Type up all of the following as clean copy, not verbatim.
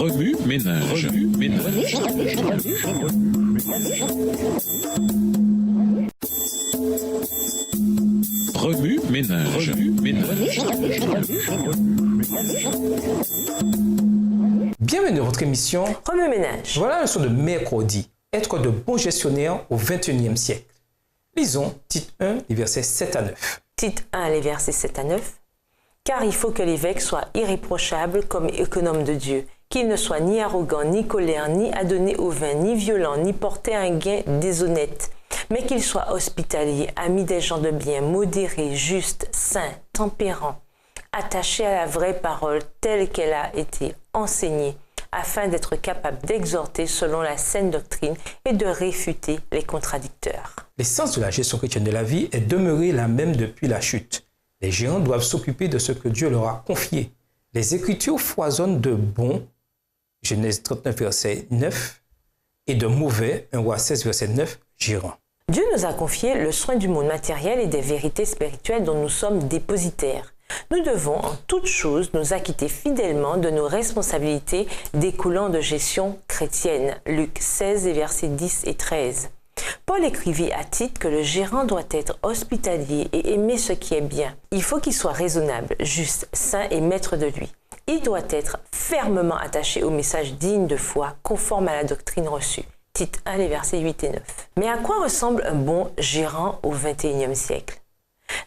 Remue ménage. Remue ménage. Bienvenue dans votre émission Remue ménage. Voilà la leçon de mercredi. Être de bons gestionnaires au XXIe siècle. Lisons Tite 1, les versets 7 à 9. Tite 1, les versets 7 à 9. Car il faut que l'évêque soit irréprochable comme économe de Dieu, qu'il ne soit ni arrogant, ni colère, ni adonné au vin, ni violent, ni porté un gain déshonnête, mais qu'il soit hospitalier, ami des gens de bien, modéré, juste, saint, tempérant, attaché à la vraie parole telle qu'elle a été enseignée, afin d'être capable d'exhorter selon la saine doctrine et de réfuter les contradicteurs. L'essence de la gestion chrétienne de la vie est demeurée la même depuis la chute. Les gérants doivent s'occuper de ce que Dieu leur a confié. Les Écritures foisonnent de bons, Genèse 39, verset 9, et de mauvais, 1 Roi 16, verset 9, gérants. Dieu nous a confié le soin du monde matériel et des vérités spirituelles dont nous sommes dépositaires. Nous devons en toutes choses nous acquitter fidèlement de nos responsabilités découlant de gestion chrétienne. Luc 16, versets 10 et 13. Paul écrivit à Tite que le gérant doit être hospitalier et aimer ce qui est bien. Il faut qu'il soit raisonnable, juste, saint et maître de lui. Il doit être fermement attaché au message digne de foi, conforme à la doctrine reçue. Tite 1, les versets 8 et 9. Mais à quoi ressemble un bon gérant au XXIe siècle?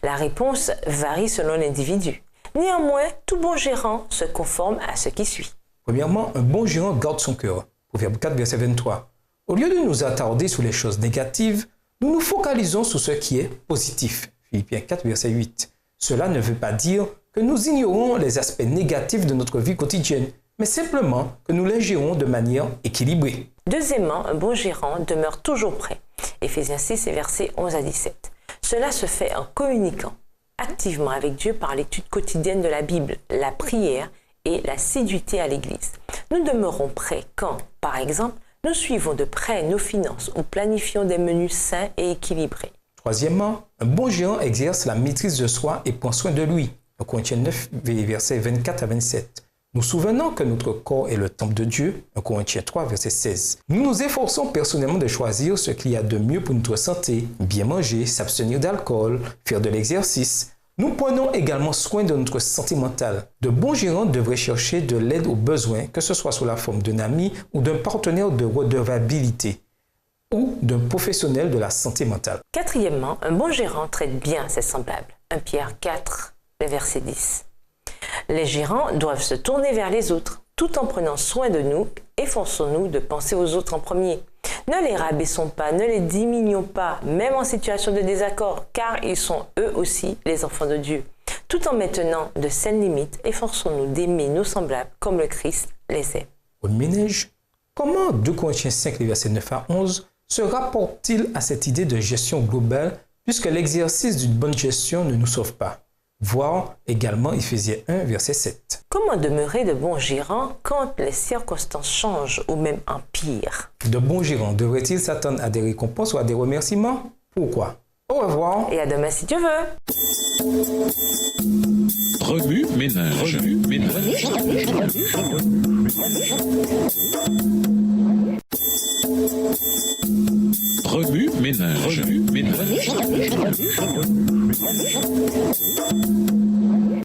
La réponse varie selon l'individu. Néanmoins, tout bon gérant se conforme à ce qui suit. Premièrement, un bon gérant garde son cœur. Proverbe 4, verset 23. Au lieu de nous attarder sur les choses négatives, nous nous focalisons sur ce qui est positif. Philippiens 4, verset 8. Cela ne veut pas dire que nous ignorons les aspects négatifs de notre vie quotidienne, mais simplement que nous les gérons de manière équilibrée. Deuxièmement, un bon gérant demeure toujours prêt. Éphésiens 6, versets 11 à 17. Cela se fait en communiquant activement avec Dieu par l'étude quotidienne de la Bible, la prière et l'assiduité à l'Église. Nous demeurons prêts quand, par exemple, nous suivons de près nos finances ou planifions des menus sains et équilibrés. Troisièmement, un bon gérant exerce la maîtrise de soi et prend soin de lui. Corinthiens 9, versets 24 à 27. Nous souvenons que notre corps est le temple de Dieu. Corinthiens 3, verset 16. Nous nous efforçons personnellement de choisir ce qu'il y a de mieux pour notre santé, bien manger, s'abstenir d'alcool, faire de l'exercice. Nous prenons également soin de notre santé mentale. De bons gérants devraient chercher de l'aide aux besoins, que ce soit sous la forme d'un ami ou d'un partenaire de redevabilité ou d'un professionnel de la santé mentale. Quatrièmement, un bon gérant traite bien ses semblables. 1 Pierre 4, verset 10. Les gérants doivent se tourner vers les autres, tout en prenant soin de nous. Efforçons-nous de penser aux autres en premier. Ne les rabaissons pas, ne les diminuons pas, même en situation de désaccord, car ils sont eux aussi les enfants de Dieu. Tout en maintenant de saines limites, efforçons-nous d'aimer nos semblables comme le Christ les aime. Au ménage, comment 2 Corinthiens 5, les versets 9 à 11 se rapporte-t-il à cette idée de gestion globale, puisque l'exercice d'une bonne gestion ne nous sauve pas? Voir également Éphésiens 1, verset 7. Comment demeurer de bons gérants quand les circonstances changent ou même empirent? De bons gérants devraient-ils s'attendre à des récompenses ou à des remerciements? Pourquoi? Au revoir. Et à demain si Dieu veut. Remue ménage. Remue ménage.